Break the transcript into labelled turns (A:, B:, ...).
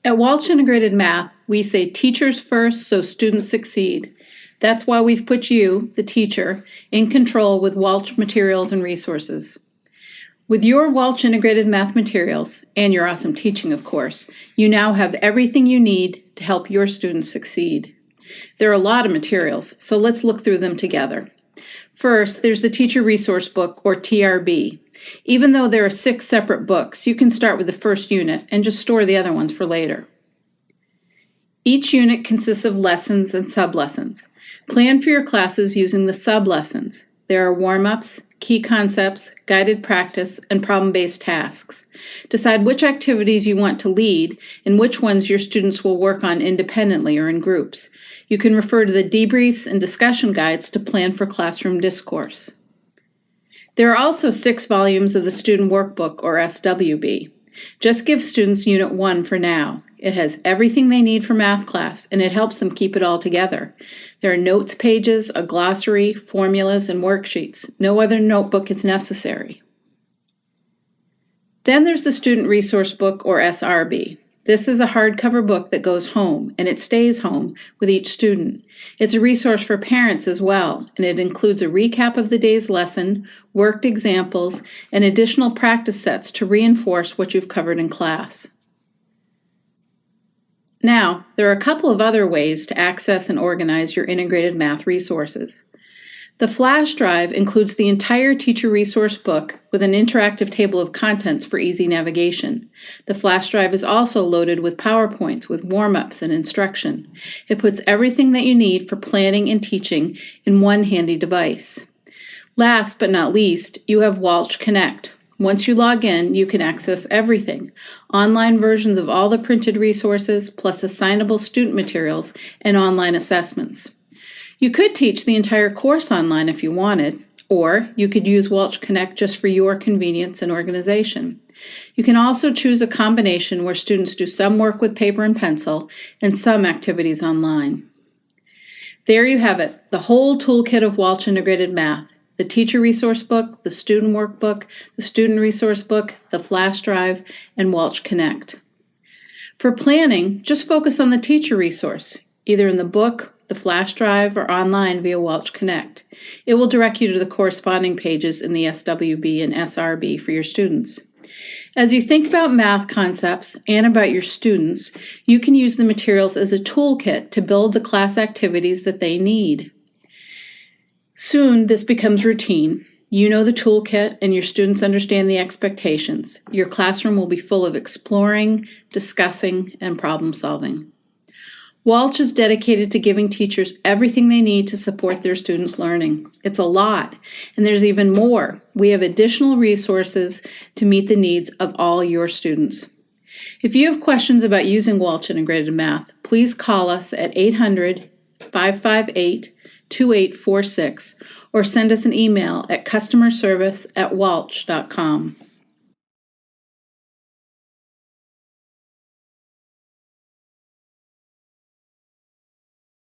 A: At Walch Integrated Math, we say teachers first so students succeed. That's why we've put you, the teacher, in control with Walch materials and resources. With your Walch Integrated Math materials, and your awesome teaching, of course, you now have everything you need to help your students succeed. There are a lot of materials, so let's look through them together. First, there's the Teacher Resource Book, or TRB. Even though there are 6 separate books, you can start with the first unit and just store the other ones for later. Each unit consists of lessons and sub-lessons. Plan for your classes using the sub-lessons. There are warm-ups, key concepts, guided practice, and problem-based tasks. Decide which activities you want to lead and which ones your students will work on independently or in groups. You can refer to the debriefs and discussion guides to plan for classroom discourse. There are also 6 volumes of the Student Workbook, or SWB. Just give students Unit 1 for now. It has everything they need for math class, and it helps them keep it all together. There are notes pages, a glossary, formulas, and worksheets. No other notebook is necessary. Then there's the Student Resource Book, or SRB. This is a hardcover book that goes home, and it stays home with each student. It's a resource for parents as well, and it includes a recap of the day's lesson, worked examples, and additional practice sets to reinforce what you've covered in class. Now, there are a couple of other ways to access and organize your integrated math resources. The flash drive includes the entire teacher resource book with an interactive table of contents for easy navigation. The flash drive is also loaded with PowerPoints with warm-ups and instruction. It puts everything that you need for planning and teaching in one handy device. Last but not least, you have Walsh Connect. Once you log in, you can access everything. Online versions of all the printed resources, plus assignable student materials and online assessments. You could teach the entire course online if you wanted, or you could use Walch Connect just for your convenience and organization. You can also choose a combination where students do some work with paper and pencil and some activities online. There you have it, the whole toolkit of Walch Integrated Math. The Teacher Resource Book, the Student Workbook, the Student Resource Book, the Flash Drive, and Walch Connect. For planning, just focus on the teacher resource, either in the book, the Flash Drive, or online via Walch Connect. It will direct you to the corresponding pages in the SWB and SRB for your students. As you think about math concepts and about your students, you can use the materials as a toolkit to build the class activities that they need. Soon, this becomes routine. You know the toolkit and your students understand the expectations. Your classroom will be full of exploring, discussing, and problem solving. Walch is dedicated to giving teachers everything they need to support their students' learning. It's a lot, and there's even more. We have additional resources to meet the needs of all your students. If you have questions about using Walch Integrated Math, please call us at 800-558-2846 or send us an email at customerservice@walch.com.